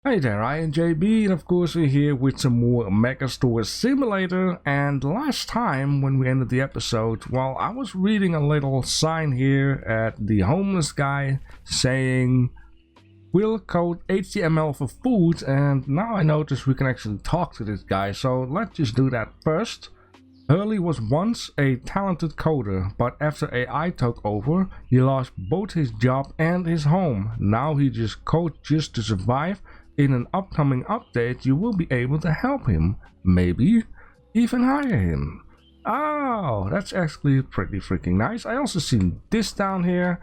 Hey there, I am JB, and of course we're here with some more Megastore Simulator. And last time when we ended the episode, well, I was reading a little sign here at the homeless guy saying we'll code HTML for food, and now I notice we can actually talk to this guy, so let's just do that first. Hurley was once a talented coder, but after AI took over, he lost both his job and his home. Now he just codes just to survive. In an upcoming update, you will be able to help him, maybe even hire him. Oh, that's actually pretty freaking nice. I also seen this down here,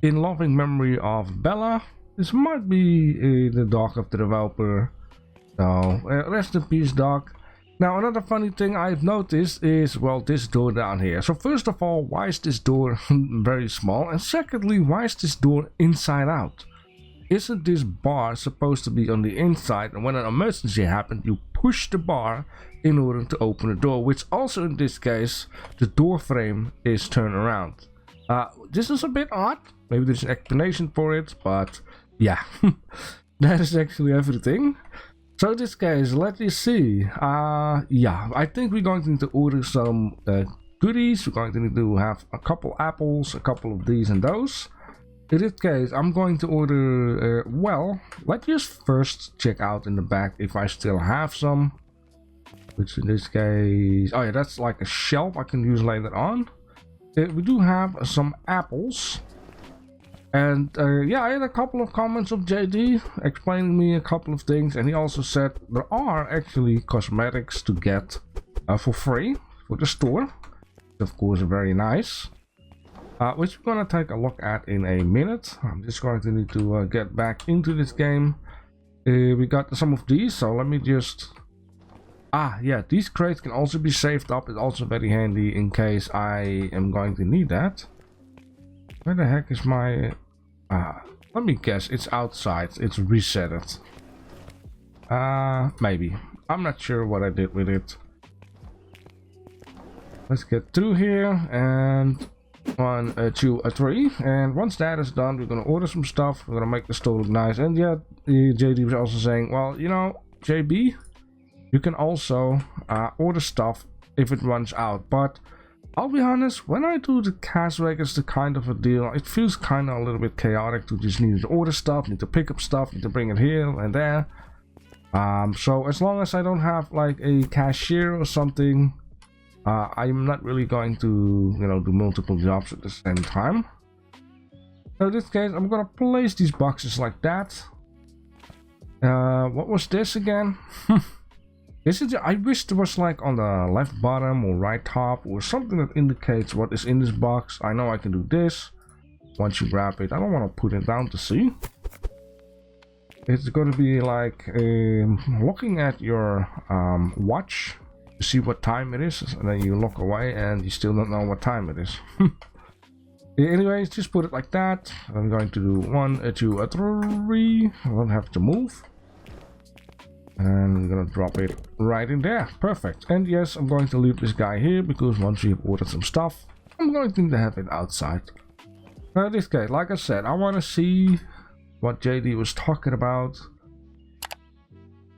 in loving memory of Bella. This might be the dog of the developer, so rest in peace, dog. Now, another funny thing I've noticed is, well, this door down here. So first of all, why is this door very small? And secondly, why is this door inside out? Isn't this bar supposed to be on the inside, and when an emergency happens you push the bar in order to open the door, which also in this case the door frame is turned around. This is a bit odd. Maybe there's an explanation for it, but yeah. That is actually everything. So in this case, let me see. Yeah, I think we're going to need to order some goodies. We're going to need to have a couple apples, a couple of these and those. In this case, I'm going to order, well, let's just first check out in the back if I still have some. Which in this case, oh yeah, that's like a shelf I can use later on. We do have some apples. And yeah, I had a couple of comments of JD explaining me a couple of things. And he also said there are actually cosmetics to get for free for the store. Of course, very nice. Which we're gonna take a look at in a minute. I'm just going to need to get back into this game. We got some of these, so let me just... yeah, these crates can also be saved up. It's also very handy in case I am going to need that. Where the heck is my... let me guess, it's outside. It's resetted. Maybe. I'm not sure what I did with it. Let's get through here and... 1, 2, 3, and once that is done, we're gonna order some stuff. We're gonna make the store look nice. And yeah, JD was also saying, well, you know, JB, you can also order stuff if it runs out. But I'll be honest, when I do the cash records, the kind of a deal, it feels kind of a little bit chaotic to just need to order stuff, need to pick up stuff, need to bring it here and there. So as long as I don't have like a cashier or something, I'm not really going to, you know, do multiple jobs at the same time. So in this case, I'm gonna place these boxes like that. What was this again? Is it? I wish there was like on the left bottom or right top or something that indicates what is in this box. I know I can do this. Once you grab it, I don't want to put it down to see. It's going to be like looking at your watch. You see what time it is, and then you look away and you still don't know what time it is. Anyways, just put it like that. I'm going to do 1, 2, 3. I don't have to move, and I'm gonna drop it right in there. Perfect. And yes, I'm going to leave this guy here because once we've ordered some stuff, I'm going to have it outside. This guy, like I said, I want to see what JD was talking about.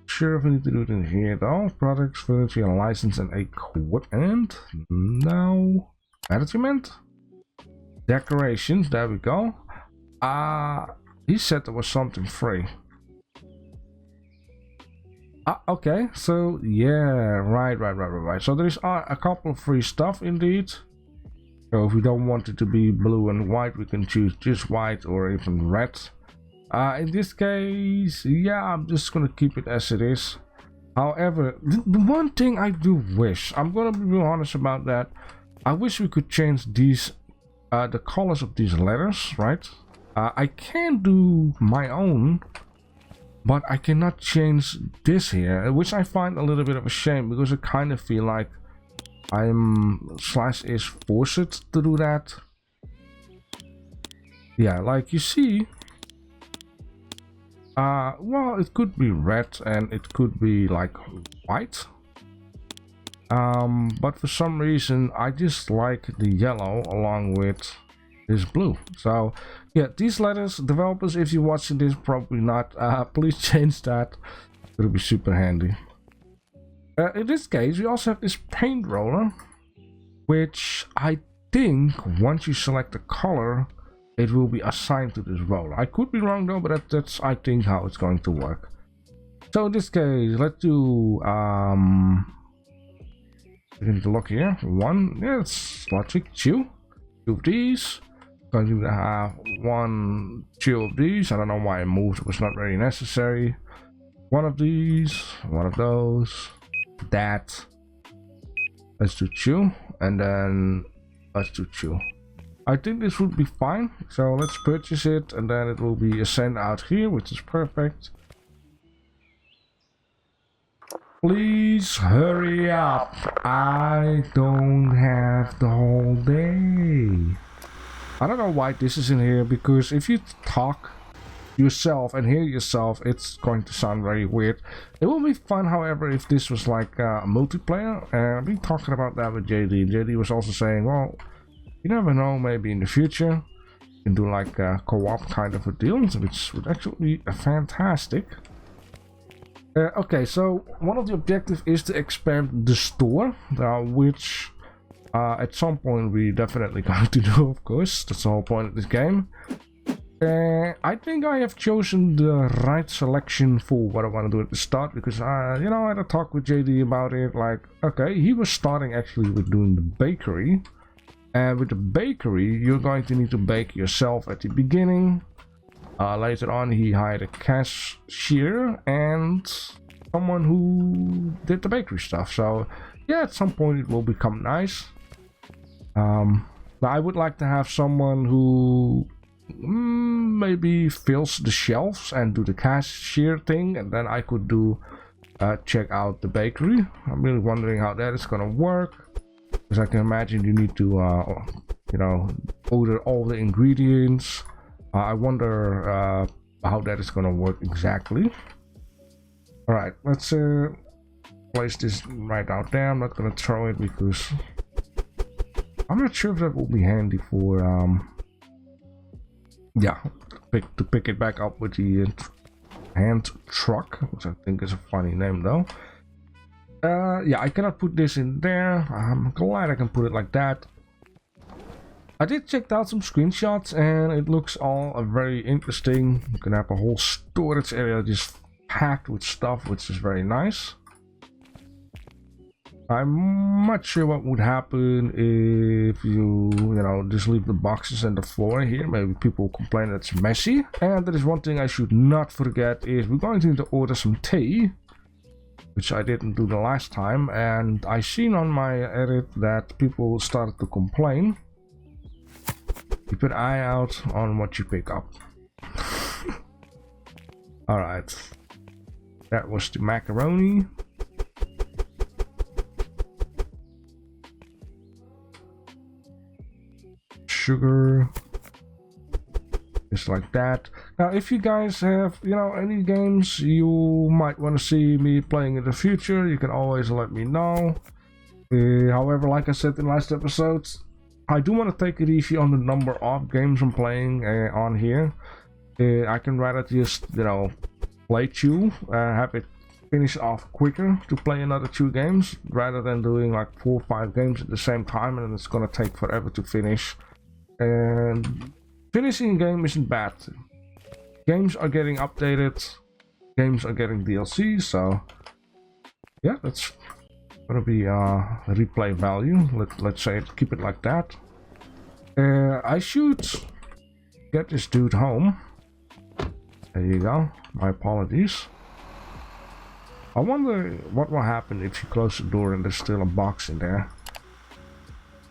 Sure if we need to do it in here though. Products, furniture, license and equipment. No. Management. Decorations, there we go. He said there was something free. Okay, so yeah, right. So there's a couple of free stuff indeed. So if we don't want it to be blue and white, we can choose just white or even red. In this case, yeah, I'm just gonna keep it as it is. However, the one thing I do wish, I'm gonna be real honest about that, I wish we could change these, the colors of these letters, right? I can do my own, but I cannot change this here, which I find a little bit of a shame because I kind of feel like I'm /is forced to do that. Yeah, like you see. Well, it could be red and it could be like white. But for some reason I just like the yellow along with is blue. So yeah, these letters, developers, if you're watching this, probably not. Please change that. It'll be super handy. In this case, we also have this paint roller, which I think once you select the color, it will be assigned to this roller. I could be wrong though, but that's I think how it's going to work. So in this case, let's do we need to look here. One, yeah, it's logic. Two of these. Going to have two of these. I don't know why I moved. It was not really necessary. One of these, one of those. That. Let's do two, and then let's do two. I think this would be fine. So let's purchase it, and then it will be sent out here, which is perfect. Please hurry up. I don't have the whole day. I don't know why this is in here, because if you talk yourself and hear yourself, it's going to sound very weird. It will be fun, however, if this was like a multiplayer. I've been talking about that with JD. JD was also saying, well, you never know, maybe in the future you can do like a co-op kind of a deal, which would actually be fantastic. Okay, so one of the objectives is to expand the store, which at some point we definitely going to do, of course. That's the whole point of this game. I think I have chosen the right selection for what I want to do at the start, because you know, I had a talk with JD about it. Like, okay, he was starting actually with doing the bakery, and with the bakery you're going to need to bake yourself at the beginning. Later on he hired a cashier and someone who did the bakery stuff. So yeah, at some point it will become nice. Now I would like to have someone who maybe fills the shelves and do the cashier thing, and then I could do check out the bakery. I'm really wondering how that is gonna work, because I can imagine you need to you know, order all the ingredients. I wonder how that is gonna work exactly. All right, let's place this right out there. I'm not gonna throw it because I'm not sure if that will be handy for yeah, to pick it back up with the hand truck, which I think is a funny name though. Yeah, I cannot put this in there. I'm glad I can put it like that. I did check out some screenshots and it looks all very interesting. You can have a whole storage area just packed with stuff, which is very nice. I'm not sure what would happen if you know, just leave the boxes and the floor here. Maybe people complain that it's messy. And there is one thing I should not forget, is we're going to need to order some tea, which I didn't do the last time, and I seen on my edit that people started to complain. Keep an eye out on what you pick up. Alright, that was the macaroni. Sugar, just like that. Now if you guys have, you know, any games you might want to see me playing in the future, you can always let me know. However, like I said in last episodes, I do want to take it easy on the number of games I'm playing on here. I can rather just, you know, play two, have it finish off quicker to play another 2 games, rather than doing like 4 or 5 games at the same time, and then it's gonna take forever to finish. And finishing a game isn't bad. Games are getting updated, games are getting DLC, so yeah, that's gonna be replay value. Let's say it, keep it like that. I should get this dude home. There you go. My apologies. I wonder what will happen if you close the door and there's still a box in there.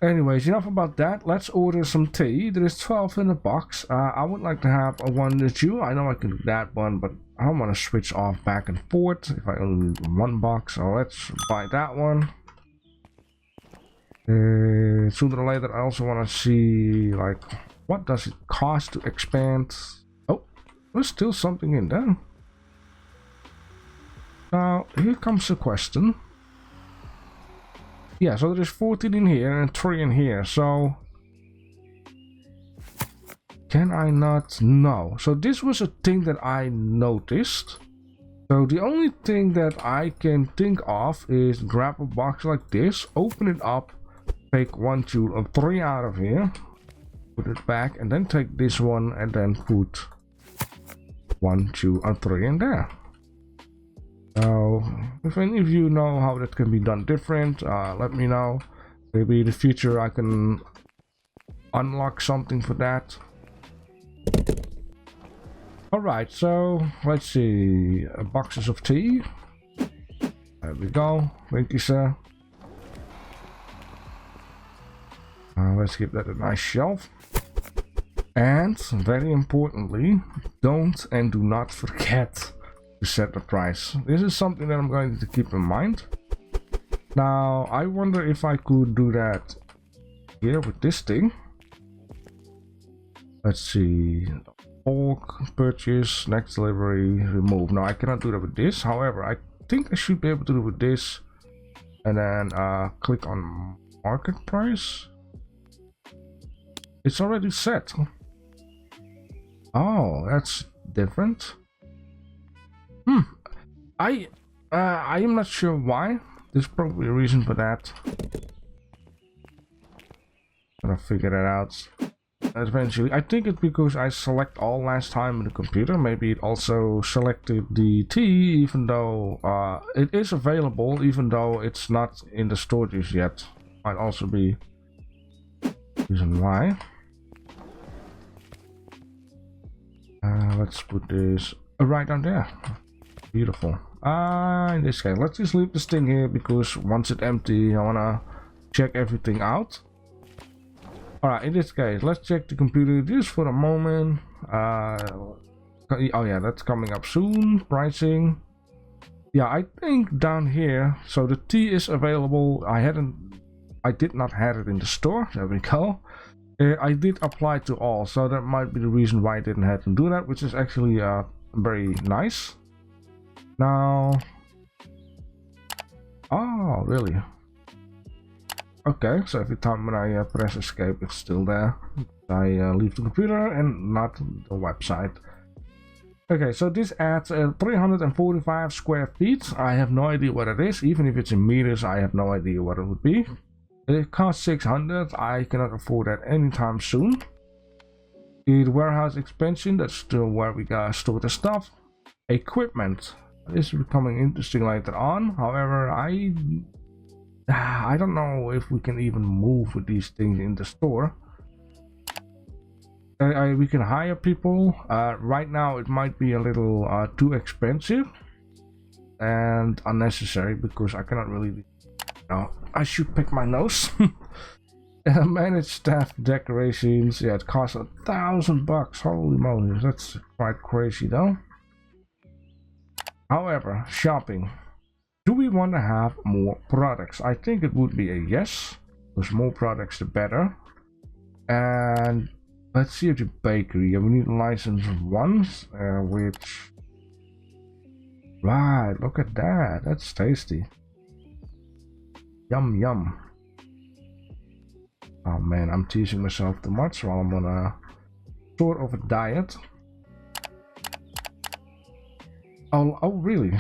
Anyways, enough about that. Let's order some tea. There is 12 in the box. I would like to have a 1 or 2. I know I can do that one, but I don't want to switch off back and forth if I only need 1 box. So let's buy that one. Sooner or later I also want to see, like, what does it cost to expand. Oh, there's still something in there. Now here comes the question. Yeah, so there's 14 in here and 3 in here, so Can I not? No. So this was a thing that I noticed. So the only thing that I can think of is grab a box like this, open it up, take 1, 2, or 3 out of here, put it back, and then take this one and then put 1, 2, or 3 in there. So if any of you know how that can be done different, let me know. Maybe in the future I can unlock something for that. Alright, so let's see. Boxes of tea. There we go. Thank you, sir. Let's give that a nice shelf. And very importantly, don't and do not forget to set the price. This is something that I'm going to keep in mind. Now, I wonder if I could do that here with this thing. Let's see. Bulk purchase, next delivery, remove. No, I cannot do that with this. However, I think I should be able to do it with this. And then click on market price. It's already set. Oh, that's different. I am not sure why. There's probably a reason for that. Gonna figure that out eventually. I think it's because I select all last time in the computer. Maybe it also selected the tea, even though it is available, even though it's not in the storages yet. Might also be reason why. Let's put this right down there. Beautiful. In this case, let's just leave this thing here because once it's empty, I wanna check everything out. Alright, in this case, let's check the computer just for a moment. Oh yeah, that's coming up soon. Pricing. Yeah, I think down here, so the tea is available. I did not have it in the store. There we go. I did apply to all, so that might be the reason why I didn't have to do that, which is actually very nice. Now, oh really? Okay, so every time when I press escape, it's still there. I leave the computer and not the website. Okay, so this adds 345 square feet. I have no idea what it is. Even if it's in meters, I have no idea what it would be. It costs 600. I cannot afford that anytime soon. The warehouse expansion, that's still where we gotta store the stuff. Equipment. This is becoming interesting later on. However, I don't know if we can even move with these things in the store. We can hire people. Right now it might be a little too expensive and unnecessary because I cannot really, I should pick my nose. Manage staff decorations. Yeah, it costs $1,000. Holy moly, that's quite crazy though. However, shopping. Do we want to have more products? I think it would be a yes, because more products the better. And let's see at the bakery. Yeah, we need license once, which... Right, look at that. That's tasty. Yum, yum. Oh man, I'm teasing myself too much while I'm on a sort of a diet. Oh really?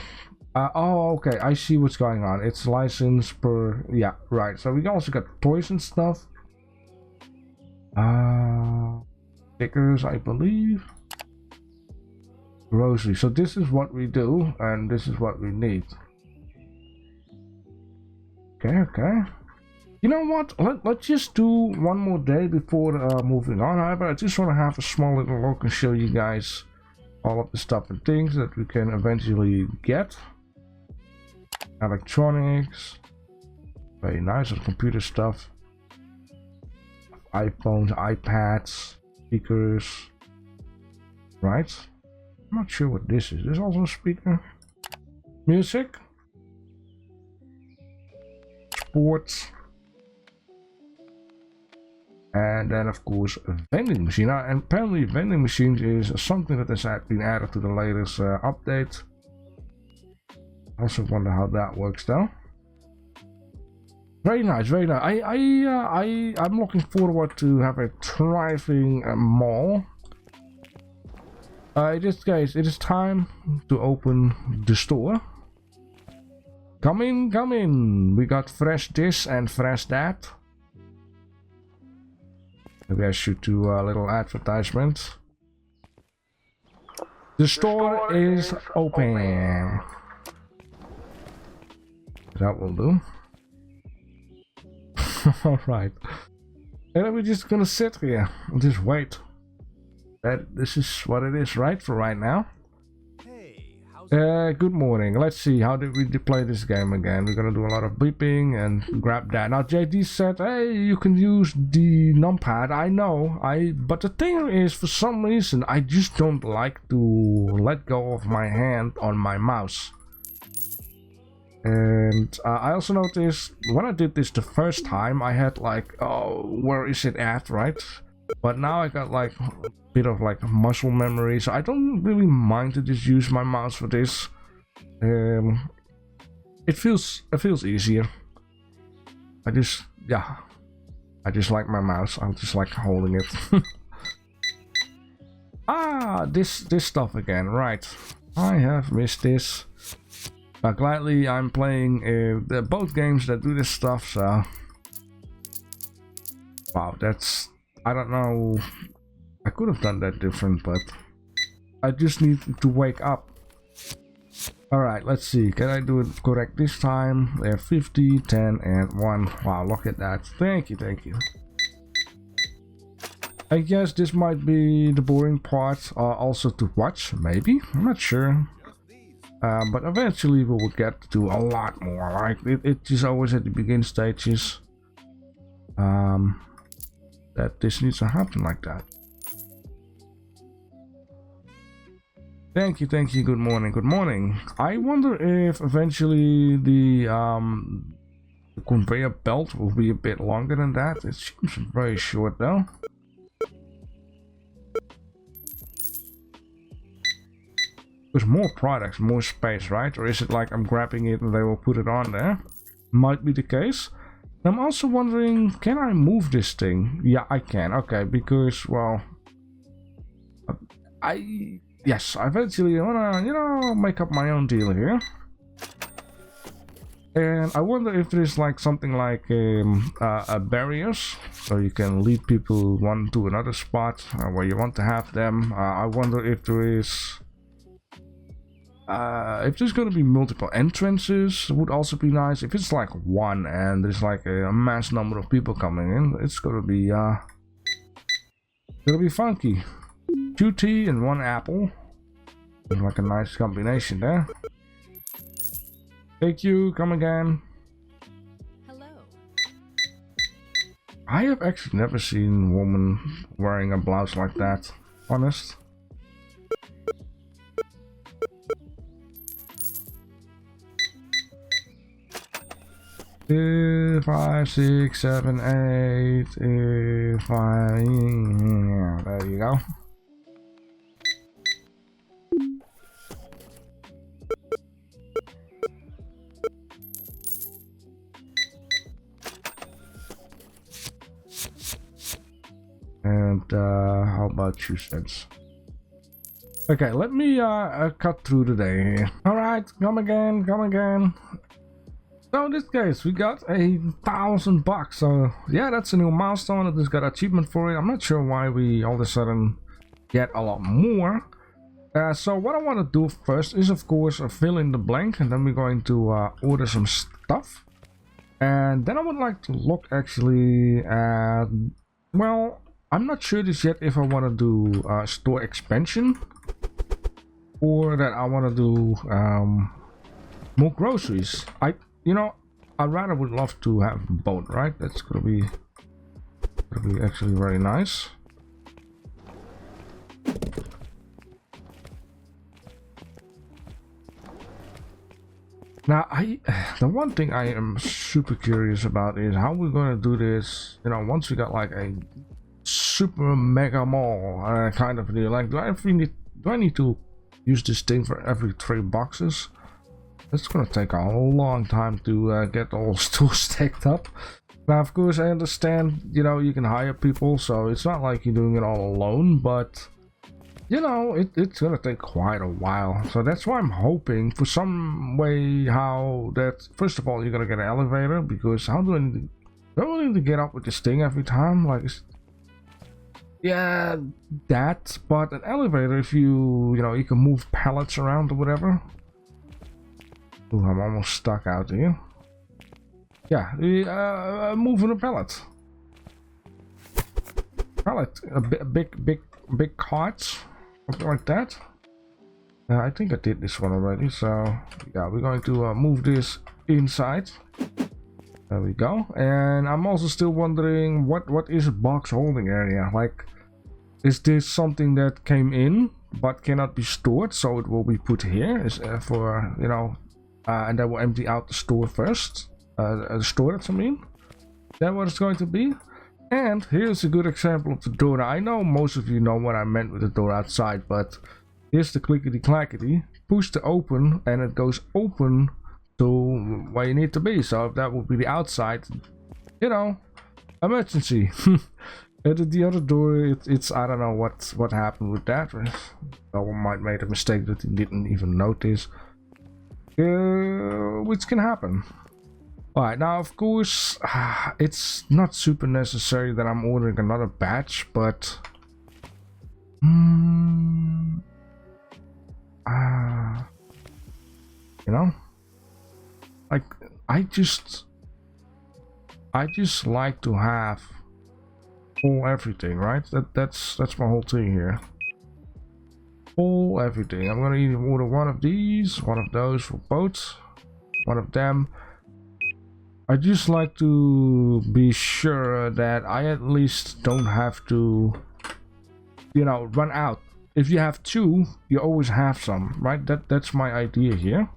Oh, okay, I see what's going on. It's licensed per... Yeah, right. So we also got toys and stuff. Stickers, I believe. Grocery. So this is what we do, and this is what we need. Okay. You know what? Let's just do one more day before moving on. However, I just want to have a small little look and show you guys all of the stuff and things that we can eventually get. Electronics, very nice, computer stuff, iPhones, iPads, speakers, right? I'm not sure what this is. This also a speaker. Music, sports, and then of course a vending machine. Now, and apparently vending machines is something that has been added to the latest update. I also wonder how that works though. Very nice, very nice. I'm looking forward to have a thriving mall. Guys, it is time to open the store. Come in, come in. We got fresh this and fresh that. Maybe I should do a little advertisement. The store is open. That will do. Alright. And then we're just gonna sit here and just wait. This is what it is, right? For right now. Good morning. Let's see, how did we play this game again? We're gonna do a lot of beeping and grab that. Now JD said, hey, you can use the numpad. I know, but the thing is, for some reason, I just don't like to let go of my hand on my mouse. And I also noticed when I did this the first time, I had like, oh, where is it at, right? But now I got like a bit of like muscle memory, so I don't really mind to just use my mouse for this. It feels easier. I just like my mouse. I just like holding it. This stuff again, right? I have missed this. Gladly, I'm playing both games that do this stuff. So, wow, that's. I don't know, I could have done that different, but I just need to wake up. Alright, let's see, can I do it correct this time? There 50, 10 and 1. Wow, look at that. Thank you, thank you. I guess this might be the boring part also to watch, maybe, I'm not sure. But eventually we will get to a lot more. Like it just always at the beginning stages. That this needs to happen like that. Thank you, good morning, good morning. I wonder if eventually the conveyor belt will be a bit longer than that. It seems very short though. There's more products, more space, right? Or is it like I'm grabbing it and they will put it on there? Might be the case. I'm also wondering, can I move this thing? Yeah, I can. Okay, because, well, I eventually wanna, you know, make up my own deal here. And I wonder if there's like something like barriers, so you can lead people one to another spot where you want to have them. I wonder if there is. If there's gonna be multiple entrances, it would also be nice. If it's like one and there's like a mass number of people coming in, it's gonna be funky. 2 tea and 1 apple. Looks like a nice combination there. Thank you, come again. Hello. I have actually never seen a woman wearing a blouse like that, honest. 2, 5, 6, 7, 8, 5. Yeah, there you go. And how about 2 cents? Okay, let me cut through the day here. Alright, come again, come again. So in this case, we got $1,000. So yeah, that's a new milestone. It has got achievement for it. I'm not sure why we all of a sudden get a lot more. So what I want to do first is, of course, fill in the blank, and then we're going to order some stuff. And then I would like to look actually at, well, I'm not sure just yet if I want to do store expansion or that I want to do more groceries. You know, I rather would love to have both, right? That's gonna be actually very nice. Now, the one thing I am super curious about is how we're gonna do this. You know, once we got like a super mega mall kind of deal. Like, do I need to use this thing for every 3 boxes? It's gonna take a long time to get all stores stacked up. Now, of course, I understand, you know, you can hire people, so it's not like you're doing it all alone, but you know, it's gonna take quite a while. So that's why I'm hoping for some way how that. First of all, you're gonna get an elevator, because how do I need to get up with this thing every time? Like, yeah, that. But an elevator, if you know, you can move pallets around or whatever. Ooh, I'm almost stuck out here. Yeah, moving a pallet. A big carts, something like that. I think I did this one already, so yeah, we're going to move this inside. There we go. And I'm also still wondering what is a box holding area? Like, is this something that came in but cannot be stored, so it will be put here? Is for, you know, and that will empty out the store first. The storage, I mean. Is that what it's going to be? And here's a good example of the door. I know most of you know what I meant with the door outside, but here's the clickety clackety. Push to open, and it goes open to where you need to be. So if that would be the outside, you know, emergency. And the other door, it's I don't know what happened with that. Someone might made a mistake that he didn't even notice, which can happen. Alright, now of course, it's not super necessary that I'm ordering another batch, but you know, like I just like to have full everything, right? That's my whole thing here. Full everything. I'm gonna either order one of these, one of those for both, one of them. I just like to be sure that I at least don't have to, you know, run out. If you have two, you always have some, right? That's my idea here.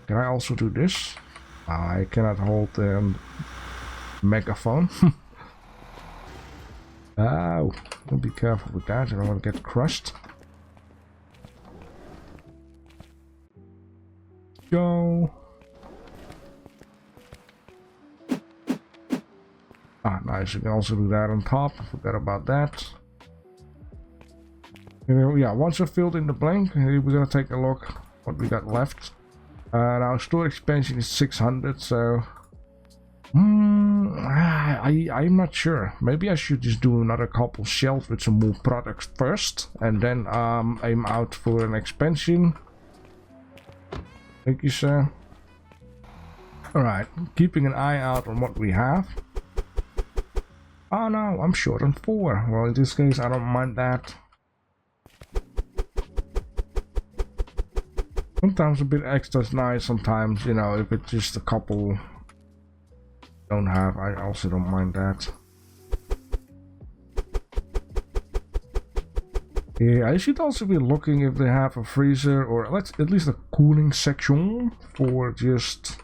Can I also do this? I cannot hold the megaphone. Oh, be careful with that. I don't want to get crushed. Go. Ah, nice. You can also do that on top. I forgot about that. Yeah, once I've filled in the blank, we're gonna take a look what we got left. Our store expansion is 600, so I'm not sure. Maybe I should just do another couple shelves with some more products first, and then aim out for an expansion. Thank you, sir. Alright, keeping an eye out on what we have. Oh no, I'm short on 4. Well, in this case, I don't mind that. Sometimes a bit extra is nice, sometimes, you know, if it's just a couple don't have, I also don't mind that. Yeah, I should also be looking if they have a freezer or at least a cooling section for just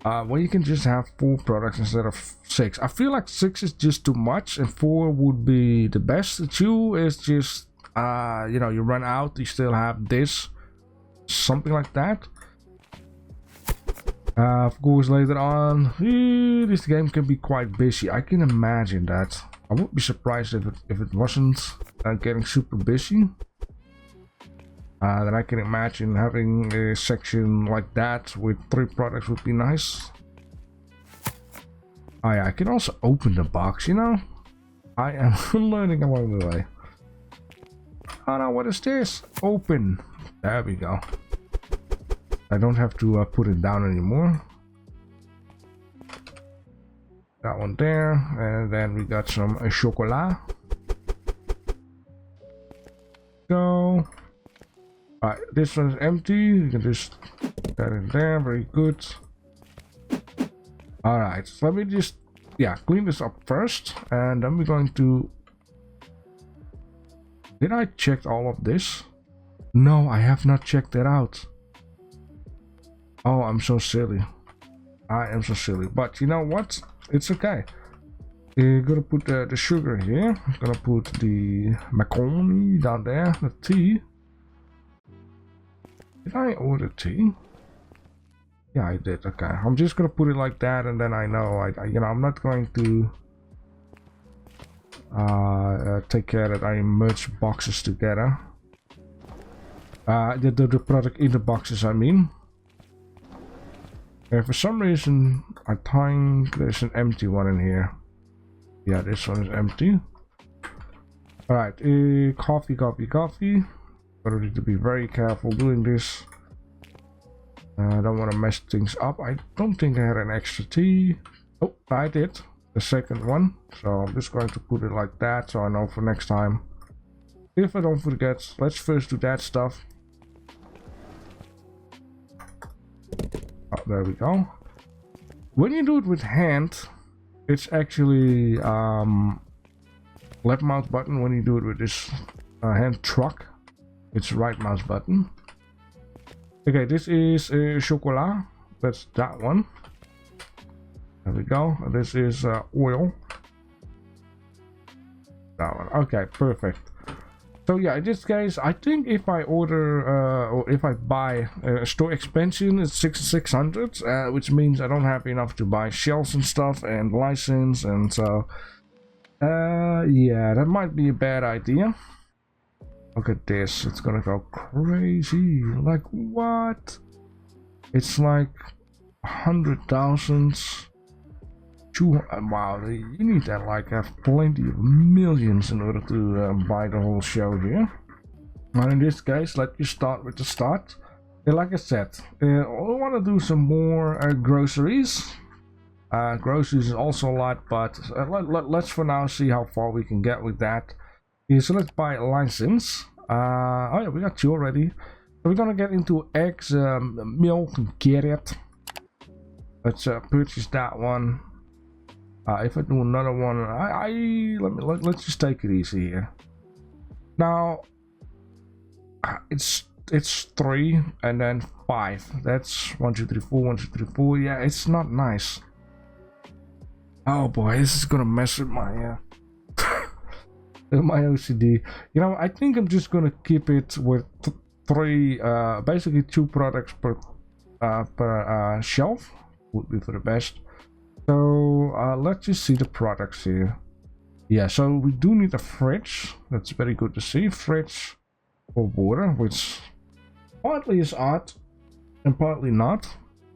where you can just have 4 products instead of 6. I feel like 6 is just too much and 4 would be the best. 2 is just you know, you run out, you still have this, something like that. Of course, later on, this game can be quite busy. I can imagine that. I would be surprised if it wasn't getting super busy. Then I can imagine having a section like that with 3 products would be nice. Oh yeah, I can also open the box, you know? I am learning along the way. Oh no, what is this? Open. There we go. I don't have to put it down anymore. That one there, and then we got some chocolat. Go. Alright, this one's empty. You can just put that in there. Very good. Alright, so let me just, yeah, clean this up first, and then we're going to. Did I check all of this? No, I have not checked that out. Oh, I'm so silly. I am so silly. But you know what? It's okay. You're gonna put the sugar here. I'm gonna put the macaroni down there. The tea. Did I order tea? Yeah, I did. Okay. I'm just gonna put it like that, and then I know, you know, I'm not going to take care that I merge boxes together. The product in the boxes, I mean. For some reason, I think there's an empty one in here. Yeah, this one is empty. Alright, coffee. But I need to be very careful doing this. I don't want to mess things up. I don't think I had an extra tea. Oh, I did. The second one. So I'm just going to put it like that so I know for next time. If I don't forget, let's first do that stuff. Oh, there we go. When you do it with hand, it's actually left mouse button. When you do it with this hand truck, it's right mouse button. Okay, this is chocolat. That's that one. There we go. This is oil. That one. Okay, perfect. So yeah, in this case, I think if I order or if I buy a store expansion, it's 600, which means I don't have enough to buy shelves and stuff and license, and so yeah, that might be a bad idea. Look at this, it's gonna go crazy. Like what? It's like 100,000. Wow, you need to like have plenty of millions in order to buy the whole show here. But in this case, let you start with the start. Like I said, I want to do some more groceries. Groceries is also a lot, but let's for now see how far we can get with that. Yeah, so let's buy a license. Oh yeah, we got two already. So we're gonna get into eggs, milk, and carrot. Let's purchase that one. If I do another one, let's just take it easy here. Now, it's 3 and then 5. That's 1, 2, 3, 4, 1, 2, 3, 4. Yeah, it's not nice. Oh boy, this is gonna mess with my my OCD. You know, I think I'm just gonna keep it with 3, basically 2 products per shelf. Would be for the best. So let's just see the products here. Yeah, so we do need a fridge. That's very good to see. Fridge for water, which partly is odd and partly not.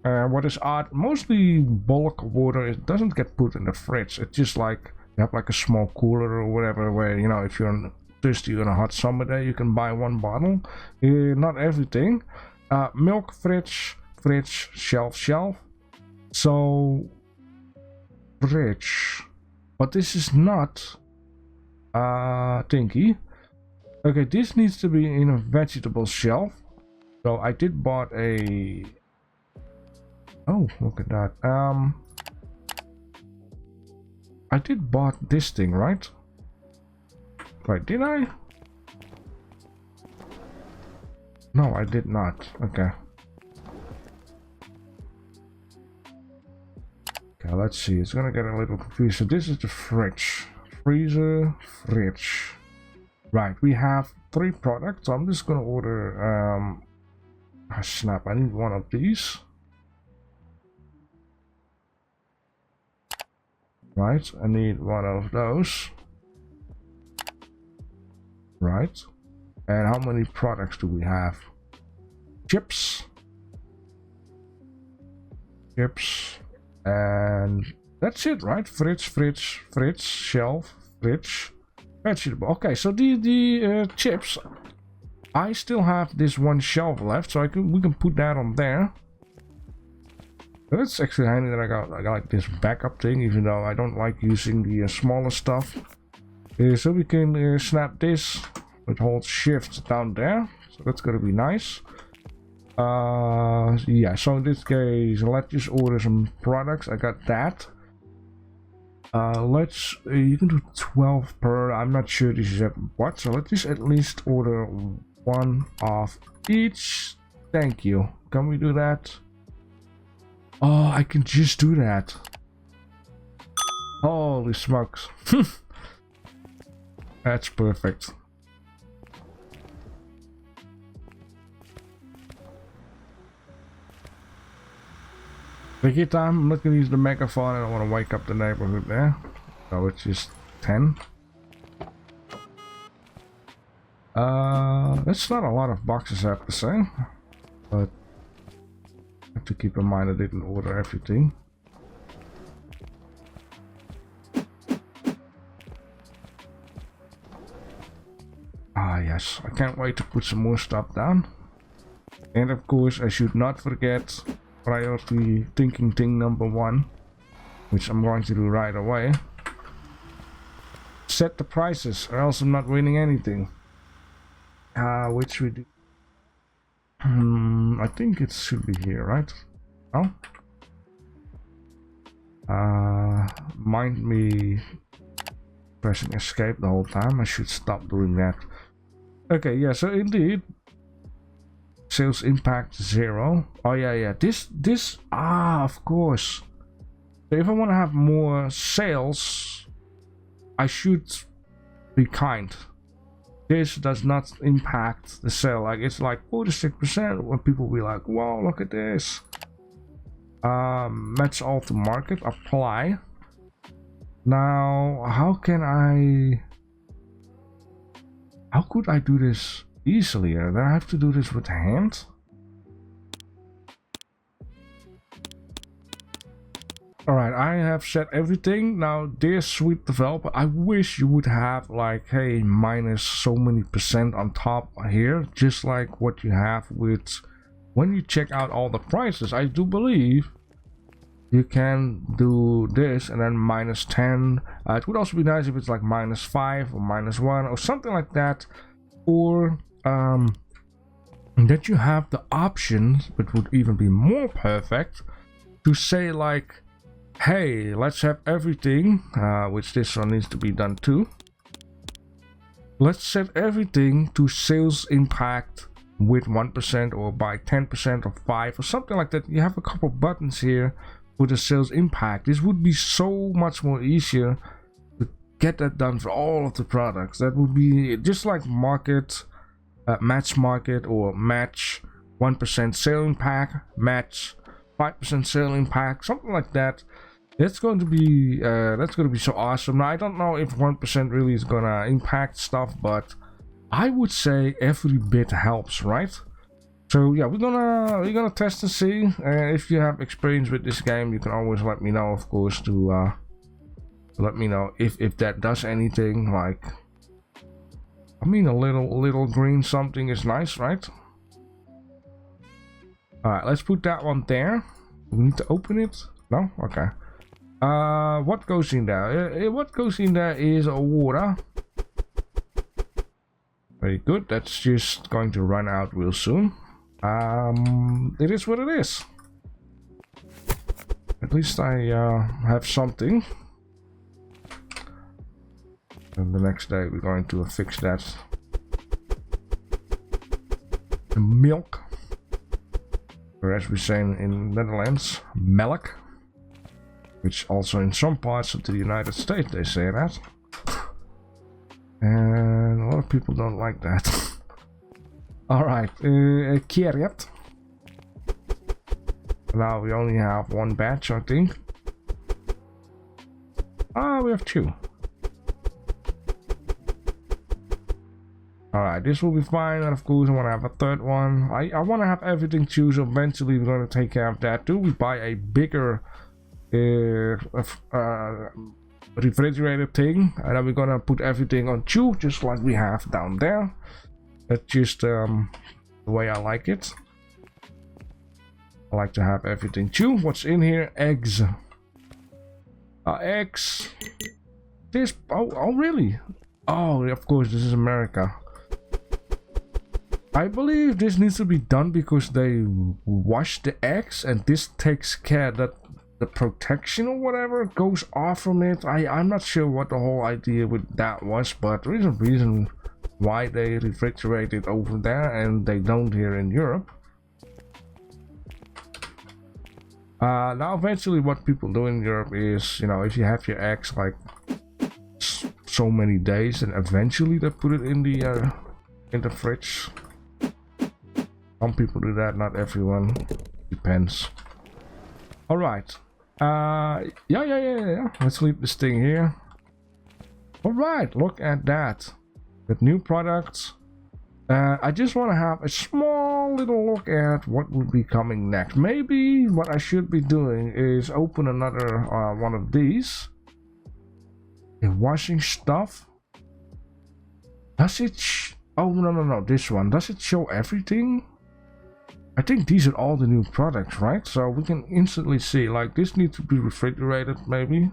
What is odd, mostly bulk water, it doesn't get put in the fridge. It's just like you have like a small cooler or whatever, where, you know, if you're thirsty on a hot summer day, you can buy 1 bottle. Not everything. Milk, fridge, shelf. So fridge, but this is not thingy. Okay, this needs to be in a vegetable shelf. So I did bought a, oh look at that, I did bought this thing, right? Right, did I? No, I did not. Okay. Okay, let's see. It's gonna get a little confused. So this is the fridge. Freezer, fridge. Right, we have 3 products. So I'm just gonna order snap, I need one of these. Right, I need one of those. Right. And how many products do we have? Chips. And that's it, right? Fridge, shelf, fridge, vegetable. Okay, so the chips, I still have this 1 shelf left, so we can put that on there. That's actually handy that I got like this backup thing, even though I don't like using the smaller stuff. So we can snap this. It holds shift down there, so that's gonna be nice. Yeah, so in this case, let's just order some products. I got that. You can do 12 per. I'm not sure this is at what, so let's just at least order 1 of each. Thank you. Can we do that? Oh, I can just do that. Holy smokes. That's perfect. Take your time. I'm not gonna use the megaphone. I don't want to wake up the neighborhood there. So it's just 10. That's not a lot of boxes, I have to say, but I have to keep in mind I didn't order everything. Ah yes, I can't wait to put some more stuff down. And of course I should not forget priority thinking thing number 1, which I'm going to do right away. Set the prices or else I'm not winning anything. Which we do. I think it should be here, right? No? Mind me pressing escape the whole time. I should stop doing that. Okay, yeah, so indeed. Sales impact 0. Oh yeah, this of course. So if I want to have more sales, I should be kind. This does not impact the sale. Like it's like 46% when people be like, wow, look at this. Match all to market, apply. Now how could I do this easily? Do I have to do this with hand? Alright, I have set everything. Now, dear sweet developer, I wish you would have like, hey, minus so many % on top here, just like what you have with when you check out all the prices. I do believe you can do this and then minus 10. It would also be nice if it's like minus 5 or minus 1 or something like that, or that you have the option, which would even be more perfect, to say like, hey, let's have everything, which this one needs to be done too. Let's set everything to sales impact with 1% or by 10% or 5 or something like that. You have a couple buttons here for the sales impact. This would be so much more easier to get that done for all of the products. That would be just like market, match market, or match 1% sale impact, match 5% sale impact, something like that. That's going to be so awesome. Now I don't know if 1% really is gonna impact stuff, but I would say every bit helps, right? So yeah, we're gonna test and see. If you have experience with this game, you can always let me know, of course, to let me know if that does anything. Like, I mean, a little green something is nice, right? All right, let's put that one there. We need to open it. No, okay. What goes in there? What goes in there is water. Very good. That's just going to run out real soon. It is what it is. At least I have something. And the next day we're going to fix that. The milk, or as we say in Netherlands, melk. Which also in some parts of the United States they say that. And a lot of people don't like that. Alright, carrot. Now we only have one batch, I think. Ah, we have 2. Alright, this will be fine, and of course I want to have a third one. I want to have everything too, so eventually we're going to take care of that too. We buy a bigger refrigerator thing, and then we're gonna put everything on 2, just like we have down there. That's just the way I like it. I like to have everything 2. What's in here? Eggs. Eggs. This. Oh, really? Oh, of course, this is America. I believe this needs to be done because they wash the eggs, and this takes care that the protection or whatever goes off from it. I'm not sure what the whole idea with that was, but there is a reason why they refrigerate it over there and they don't here in Europe. Now eventually what people do in Europe is, you know, if you have your eggs like so many days, and eventually they put it in the fridge. Some people do that, not everyone. Depends. All right. Yeah. Let's leave this thing here. All right, look at that. With new products, I just want to have a small little look at what will be coming next. Maybe what I should be doing is open another one of these. Washing stuff. Does it? Oh no, this one. Does it show everything? I think these are all the new products, right? So we can instantly see. Like this needs to be refrigerated, maybe.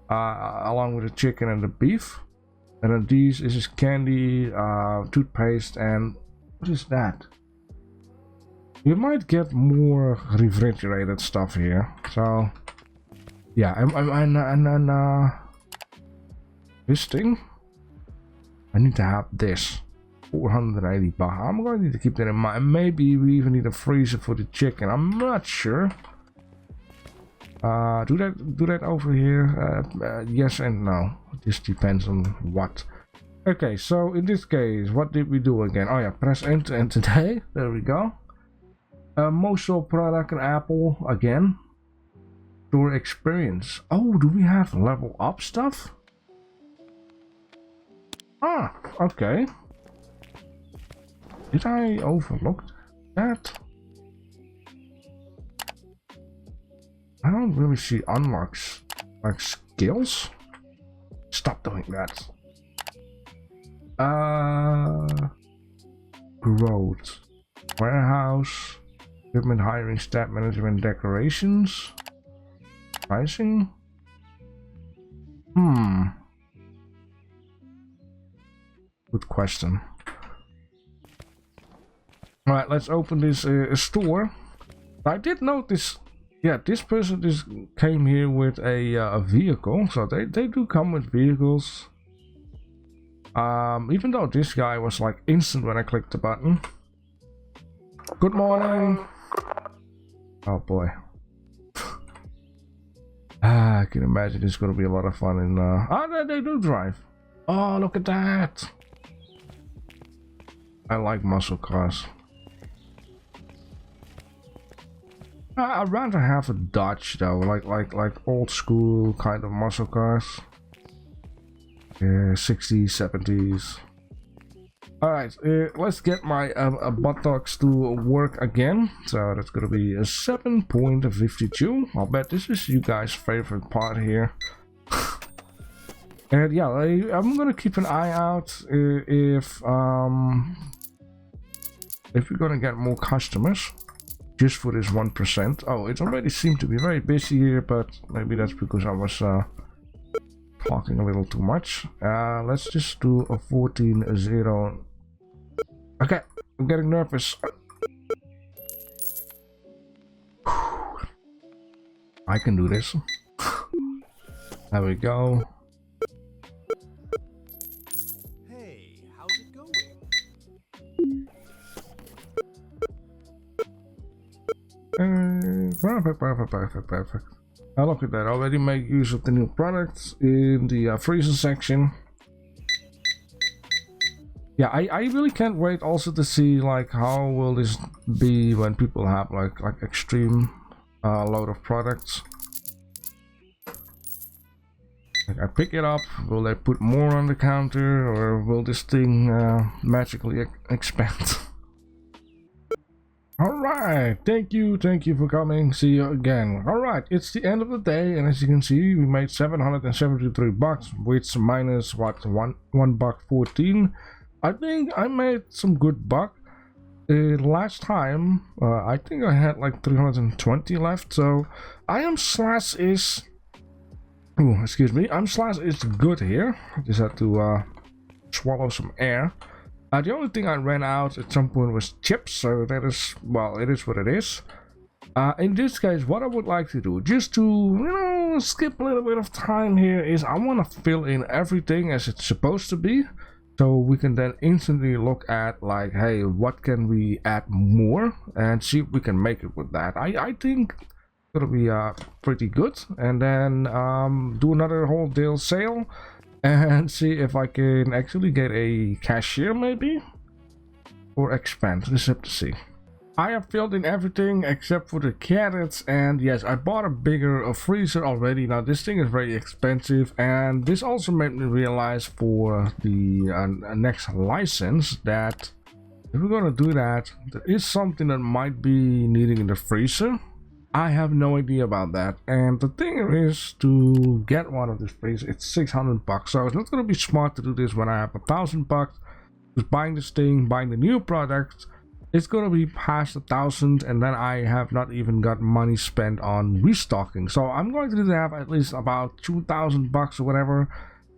Along with the chicken and the beef. And then these is candy, toothpaste, and what is that? You might get more refrigerated stuff here. So yeah, and this thing. I need to have this. 480 baht. I'm going to need to keep that in mind. Maybe we even need a freezer for the chicken. I'm not sure. Do that over here. Yes and no. It just depends on what. Okay, so in this case, what did we do again? Oh yeah, press enter and today. There we go. Most sold product and Apple again. Store experience. Oh, do we have level up stuff? Ah, okay. Did I overlook that? I don't really see unlocks like skills. Stop doing that. Growth, warehouse, equipment hiring, staff management, decorations, pricing. Good question. All right, let's open this store. I did notice. Yeah, this person just came here with a vehicle, so they do come with vehicles. Even though this guy was like instant when I clicked the button. Good morning. Oh boy. I can imagine it's gonna be a lot of fun in they do drive. Oh, look at that. I like muscle cars. I'd rather have a Dodge though, like old school kind of muscle cars. Yeah, 60s, 70s. Alright, let's get my buttocks to work again. So that's gonna be a 7.52. I'll bet this is you guys' favorite part here. And yeah, I'm gonna keep an eye out if we're gonna get more customers. Just for this 1%. Oh, it already seemed to be very busy here, but maybe that's because I was talking a little too much. Let's just do a 14.0. Okay, I'm getting nervous. I can do this. There we go. Perfect. Now look at that, already make use of the new products in the freezer section. Yeah, I really can't wait also to see like how will this be when people have like extreme load of products. Like I pick it up, will they put more on the counter, or will this thing magically expand? Alright, thank you for coming. See you again. Alright, it's the end of the day, and as you can see, we made 773 bucks, which minus what, $1.14. I think I made some good buck. Last time, I think I had like 320 left, so I am slash is. Oh, excuse me, I'm slash is good here. Just had to swallow some air. The only thing I ran out at some point was chips, so that is, well, it is what it is. In this case, what I would like to do, just to, you know, skip a little bit of time here, is I want to fill in everything as it's supposed to be, so we can then instantly look at, like, hey, what can we add more, and see if we can make it with that. I think it'll be pretty good, and then do another whole deal sale. And see if I can actually get a cashier maybe, or expand. Just have to see. I have filled in everything except for the carrots, and yes, I bought a bigger freezer already. Now this thing is very expensive, and this also made me realize for the next license that if we're gonna do that, there is something that might be needing in the freezer. I have no idea about that, and the thing is to get one of these freezers, it's 600 bucks. So it's not gonna be smart to do this when I have 1,000 bucks. Just buying this thing, buying the new product. It's gonna be past 1,000, and then I have not even got money spent on restocking. So I'm going to have at least about 2,000 bucks or whatever,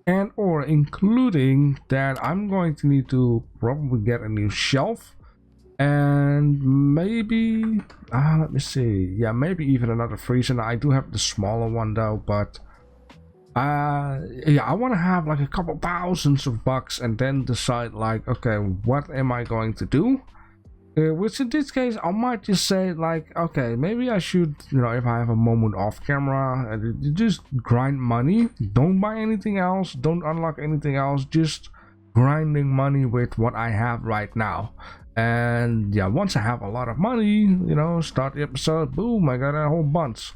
and or including that I'm going to need to probably get a new shelf, and maybe let me see, yeah, maybe even another freezer. Now, I do have the smaller one though, but yeah, I want to have like a couple thousands of bucks and then decide like, okay, what am I going to do? Which in this case, I might just say like, okay, maybe I should, you know, if I have a moment off camera, just grind money. Don't buy anything else. Don't unlock anything else. Just grinding money with what I have right now. And yeah, once I have a lot of money, you know, start the episode, boom, I got a whole bunch.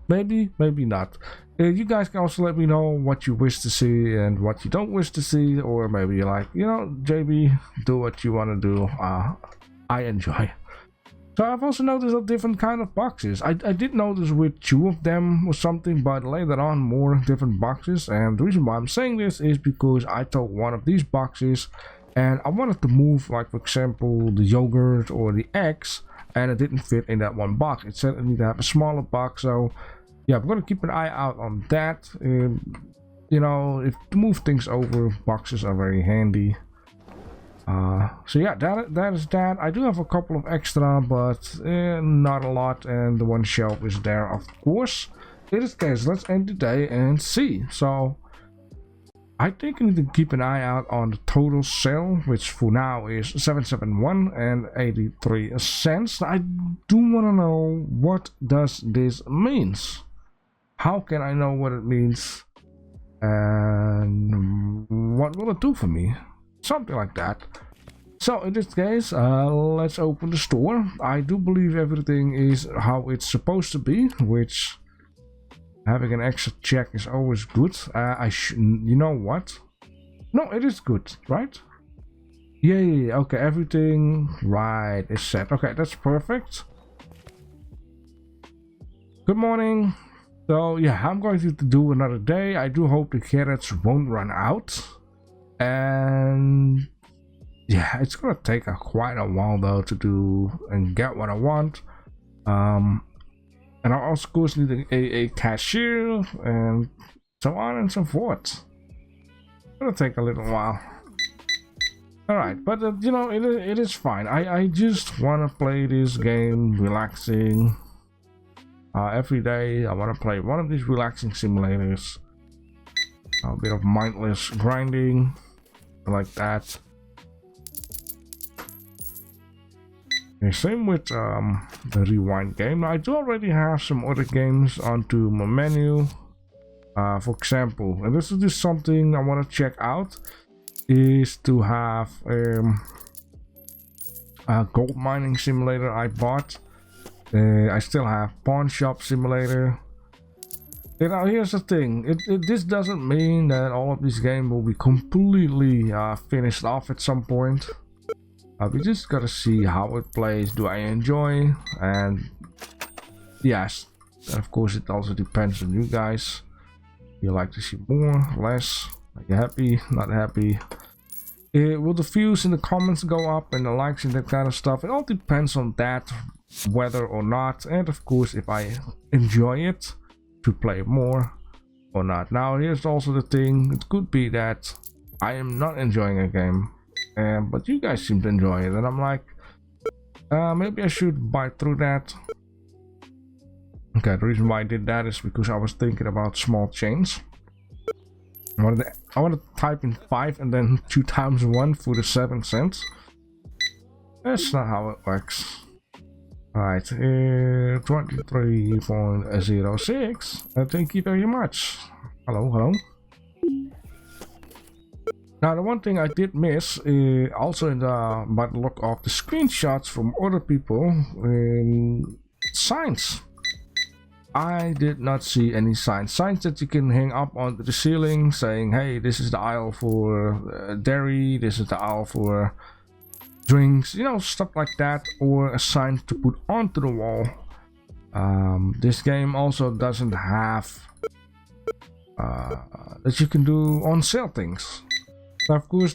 Maybe, maybe not. You guys can also let me know what you wish to see and what you don't wish to see. Or maybe you're like, you know, JB, do what you want to do. I enjoy. So I've also noticed a different kind of boxes. I did notice with 2 of them or something, but later on more different boxes. And the reason why I'm saying this is because I took one of these boxes and I wanted to move, like for example, the yogurt or the eggs, and it didn't fit in that one box. It said I need to have a smaller box. So yeah, I'm gonna keep an eye out on that. You know, if to move things over, boxes are very handy. So yeah, that is that. I do have a couple of extra, but not a lot, and the one shelf is there, of course. In this case, let's end the day and see. So I think I need to keep an eye out on the total sale, which for now is 771 and 83 cents. I do want to know, what does this means? How can I know what it means? And what will it do for me? Something like that. So in this case, let's open the store. I do believe everything is how it's supposed to be, which having an extra check is always good. You know what? No, it is good, right? Yeah, okay, everything right is set. Okay, that's perfect. Good morning. So yeah, I'm going to do another day. I do hope the carrots won't run out. And yeah, it's gonna take quite a while though to do and get what I want. And I also of course need a cashier and so on and so forth. It's gonna take a little while. Alright, but you know, it is fine. I just want to play this game relaxing. Every day I want to play one of these relaxing simulators. A bit of mindless grinding like that. Okay, same with the rewind game. I do already have some other games onto my menu. For example, and this is just something I want to check out, is to have a gold mining simulator I bought. I still have pawn shop simulator. You know, here's the thing. This doesn't mean that all of these games will be completely finished off at some point. We just gotta see how it plays. Do I enjoy? And yes, and of course it also depends on you guys. You like to see more, less? Are you happy? Not happy? Will the views in the comments go up and the likes and that kind of stuff? It all depends on that, whether or not, and of course if I enjoy it to play more or not. Now here's also the thing. It could be that I am not enjoying a game, but you guys seem to enjoy it, and I'm like, maybe I should buy through that. Okay, the reason why I did that is because I was thinking about small change. I want to type in 5 and then 2 times 1 for the 7 cents. That's not how it works. Alright, 23.06. Thank you very much. Hello, hello. Now, the one thing I did miss, also in the by the look of the screenshots from other people, signs. I did not see any signs. Signs that you can hang up onto the ceiling saying, hey, this is the aisle for dairy, this is the aisle for drinks, you know, stuff like that, or a sign to put onto the wall. This game also doesn't have that you can do on sale things. Now, of course,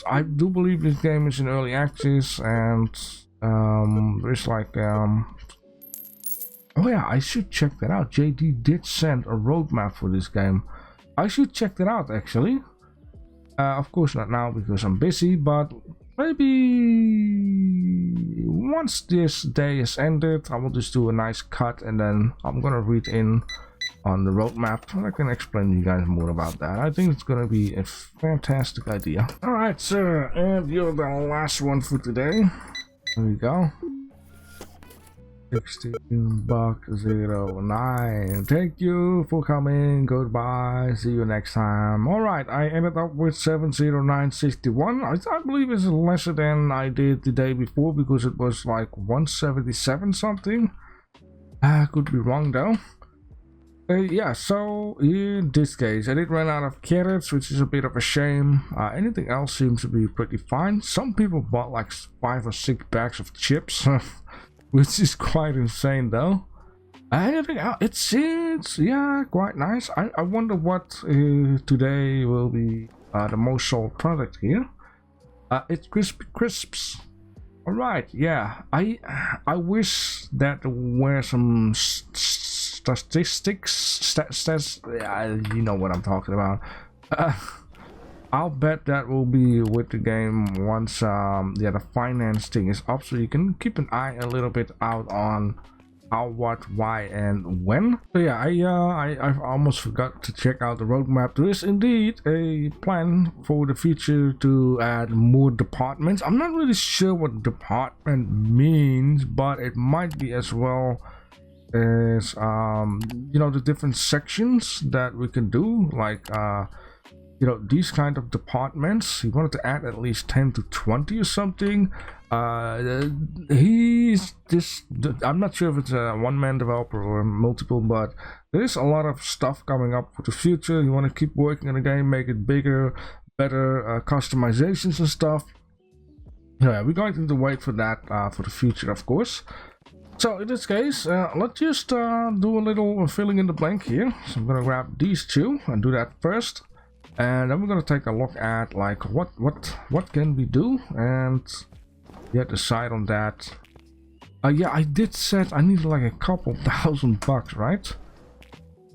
I do believe this game is in early access, and there's like oh yeah, I should check that out. JD did send a roadmap for this game. I should check that out actually. Of course not now because I'm busy, but maybe once this day is ended, I will just do a nice cut and then I'm gonna read in on the roadmap and I can explain to you guys more about that. I think it's gonna be a fantastic idea. Alright, sir, and you're the last one for today. There we go. 16.09. Thank you for coming. Goodbye. See you next time. Alright, I ended up with 70961. I believe it's lesser than I did the day before because it was like 177 something. I could be wrong though. Yeah, so in this case I did run out of carrots, which is a bit of a shame. Anything else seems to be pretty fine. Some people bought like 5 or 6 bags of chips. Which is quite insane though. Anything else? It seems, yeah, quite nice. I wonder what today will be the most sold product here. It's Crispy Crisps. Alright, yeah. I wish that there were some statistics. You know what I'm talking about. I'll bet that will be with the game once the finance thing is up, so you can keep an eye a little bit out on how, what, why, and when. So yeah, I almost forgot to check out the roadmap. There is indeed a plan for the future to add more departments. I'm not really sure what department means, but it might be as well as you know, the different sections that we can do, like you know, these kind of departments. He wanted to add at least 10 to 20 or something. He's this, I'm not sure if it's a one-man developer or multiple, but there's a lot of stuff coming up for the future. You want to keep working on the game, make it bigger, better, customizations and stuff. Yeah, we're going to have to wait for that for the future, of course. So in this case, let's just do a little filling in the blank here. So I'm gonna grab these two and do that first. And then we're gonna take a look at like what can we do, and yeah, decide on that. Yeah, I did set I need like a couple $1,000, right?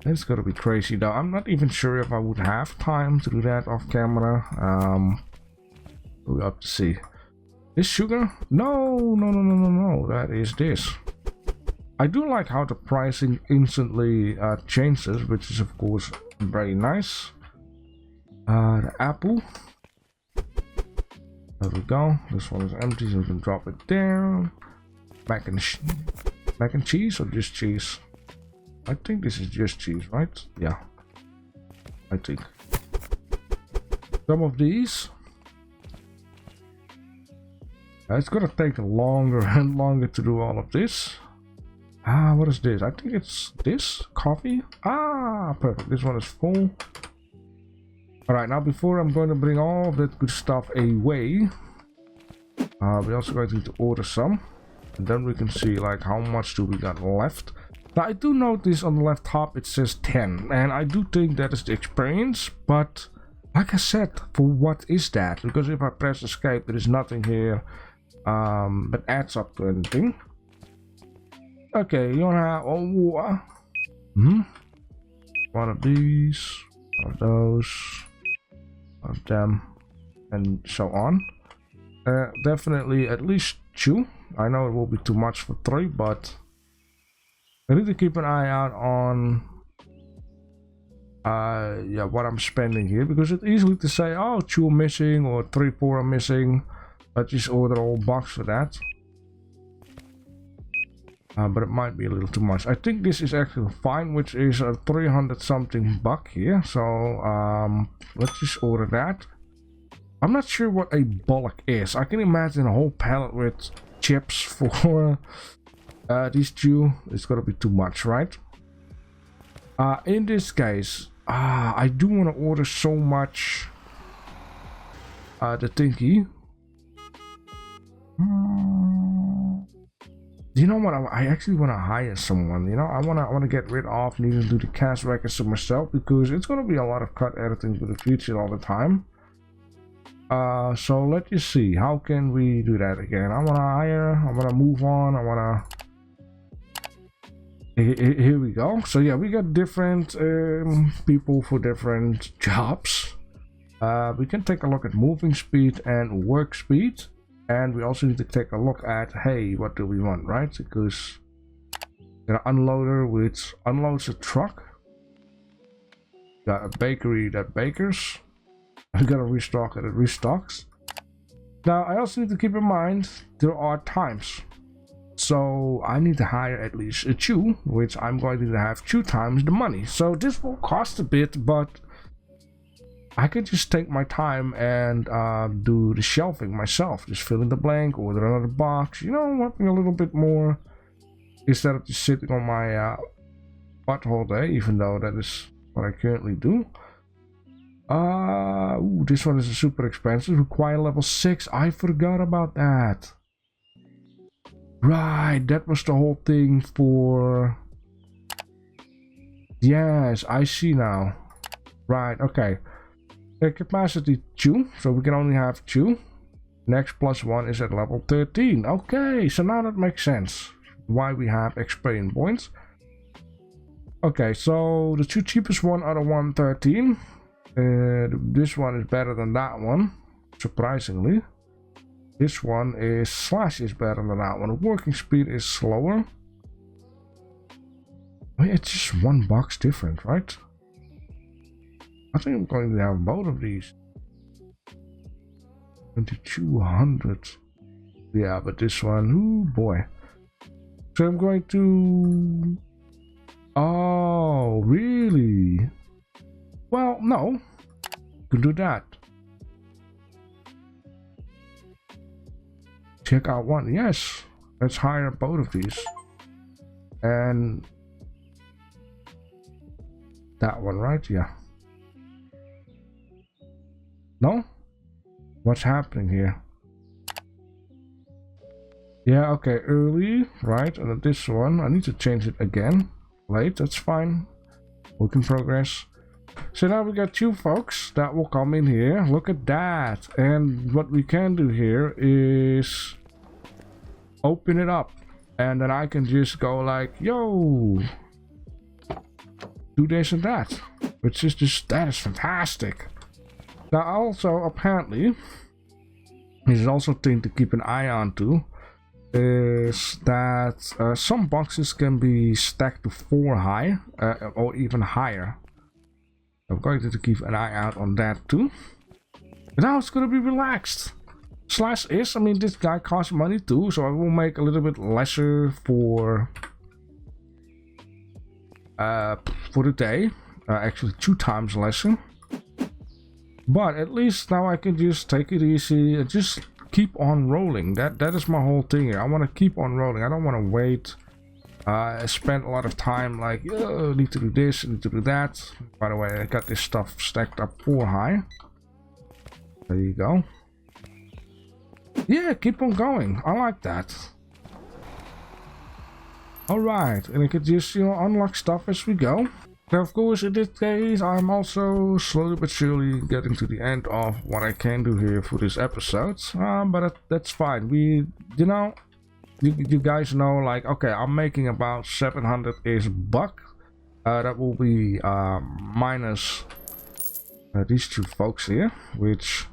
It's gonna be crazy though. I'm not even sure if I would have time to do that off camera. We'll have to see. This sugar? No. That is this. I do like how the pricing instantly changes, which is of course very nice. The apple. There we go. This one is empty, so we can drop it there. Mac and cheese or just cheese? I think this is just cheese, right? Yeah, I think. Some of these. It's gonna take longer and longer to do all of this. What is this? I think it's this coffee. Perfect. This one is full. Alright, now before I'm going to bring all of that good stuff away, we're also going to need to order some, and then we can see like how much do we got left. Now I do notice on the left top it says 10, and I do think that is the experience, but like I said, for what is that? Because if I press escape, there is nothing here that adds up to anything. Okay, you wanna one of these, one of those, of them, and so on. Definitely at least 2. I know it will be too much for 3, but I need to keep an eye out on yeah, what I'm spending here, because it's easily to say, oh, 2 are missing or 3, 4 are missing. Let's just order a whole box for that. But it might be a little too much. I think this is actually fine, which is a 300 something buck here. So let's just order that. I'm not sure what a bulk is. I can imagine a whole pallet with chips for these two. It's gonna be too much, right? In this case, I do want to order so much the thingy. You know what? I actually want to hire someone. You know, I want to get rid of needing to do the cast records to myself, because it's gonna be a lot of cut editing for the future all the time. So let's just see, how can we do that again? I want to hire. I want to move on. I want to. Here we go. So yeah, we got different people for different jobs. We can take a look at moving speed and work speed. And we also need to take a look at, hey, what do we want, right? Because got an unloader which unloads a truck. Got a bakery that bakers. I got a restock that it restocks. Now, I also need to keep in mind there are times. So I need to hire at least a two, which I'm going to have 2 times the money. So this will cost a bit, but I could just take my time and do the shelving myself. Just fill in the blank, order another box, you know, working a little bit more instead of just sitting on my butt all day, even though that is what I currently do. Ooh, this one is super expensive. Require level 6. I forgot about that. Right, that was the whole thing for... Yes, I see now. Right, okay. Capacity 2, so we can only have 2. Next +1 is at level 13. Okay, so now that makes sense why we have experience points. Okay, so the 2 cheapest one are the 113. This one is better than that one, surprisingly. This one is slash is better than that one. Working speed is slower. I mean, it's just $1 different, right? I think I'm going to have both of these. 2200. Yeah, but this one, oh boy. So I'm going to... Oh, really? Well, no. You can do that. Check out one. Yes. Let's hire both of these. And... that one, right? Yeah. No? What's happening here? Yeah, okay, early, right? And then this one, I need to change it again. Late, that's fine. Work in progress. So now we got 2 folks that will come in here. Look at that. And what we can do here is open it up. And then I can just go like, yo, do this and that. Which is just, that is fantastic. Now also, apparently, this is also a thing to keep an eye on too, is that some boxes can be stacked to 4 high, or even higher. I'm going to keep an eye out on that too. But now it's going to be relaxed. Slash is, I mean, this guy costs money too, so I will make a little bit lesser for the day. Actually 2 times lesser. But at least now I can just take it easy and just keep on rolling. That is my whole thing here. I want to keep on rolling. I don't want to wait. Spend a lot of time like, oh, I need to do this, I need to do that. By the way, I got this stuff stacked up 4 high. There you go. Yeah, keep on going. I like that. Alright, and I can just, you know, unlock stuff as we go. Now, of course, in this case, I'm also slowly but surely getting to the end of what I can do here for this episode. But that's fine. We, you know, you guys know, like, okay, I'm making about 700-ish buck. That will be minus these 2 folks here, which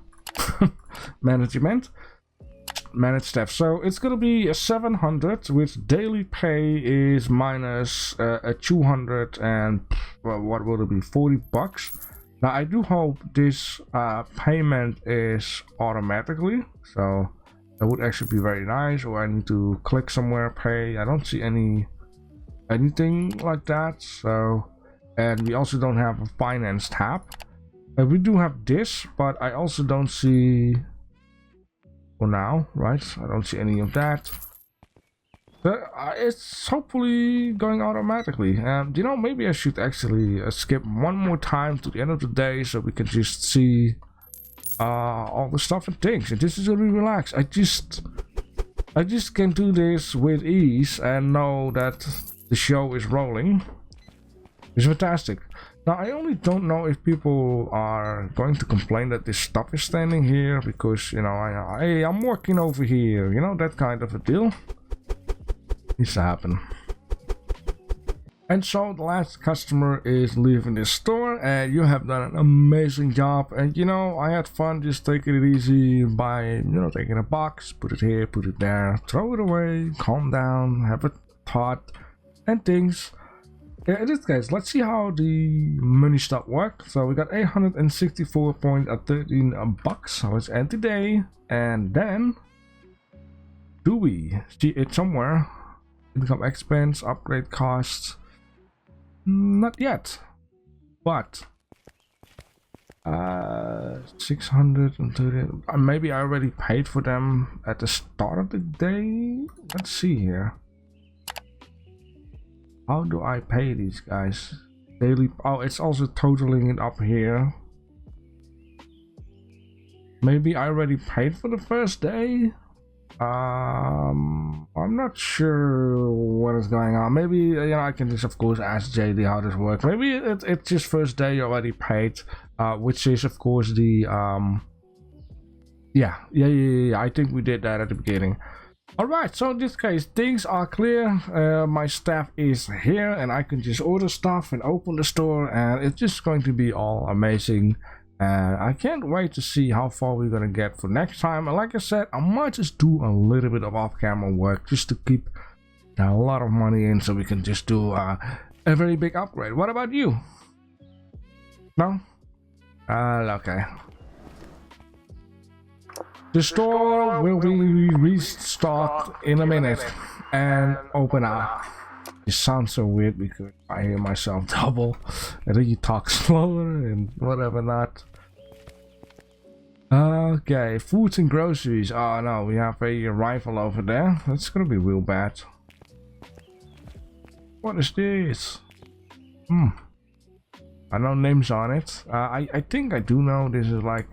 manage staff. So it's gonna be a 700, which daily pay is minus a 200 and well, what will it be, 40 bucks. Now I do hope this payment is automatically, so that would actually be very nice. Or I need to click somewhere, pay. I don't see anything like that. So, and we also don't have a finance tab. We do have this, but I also don't see for now, right? I don't see any of that. But it's hopefully going automatically. And you know, maybe I should actually skip one more time to the end of the day so we can just see all the stuff and things. And this is really relaxed. I just can do this with ease and know that the show is rolling. It's fantastic. Now I only don't know if people are going to complain that this stuff is standing here because, you know, I'm working over here, you know, that kind of a deal. Needs to happen. And so the last customer is leaving this store, and you have done an amazing job. And you know, I had fun just taking it easy by, you know, taking a box, put it here, put it there, throw it away, calm down, have a thought and things. In this case, let's see how the money stuff works. So we got 864.13 bucks. So it's end today, and then do we see it somewhere? Income expense, upgrade costs. Not yet, but 630. Maybe I already paid for them at the start of the day. Let's see here. How do I pay these guys? Daily. Oh, it's also totaling it up here. Maybe I already paid for the first day. I'm not sure what is going on. Maybe, you know, I can just of course ask JD how this works. Maybe it's just first day already paid, which is of course the yeah. I think we did that at the beginning. Alright, so in this case things are clear. My staff is here and I can just order stuff and open the store, and it's just going to be all amazing. I can't wait to see how far we're gonna get for next time. And like I said, I might just do a little bit of off-camera work just to keep a lot of money in, so we can just do a very big upgrade. What about you? No? Okay. The store will be restocked in a minute and open up. It sounds so weird because I hear myself double and then you talk slower and whatever not. Okay, foods and groceries. Oh no, we have a rifle over there. That's gonna be real bad. What is this? I know names on it. I think I do know this is like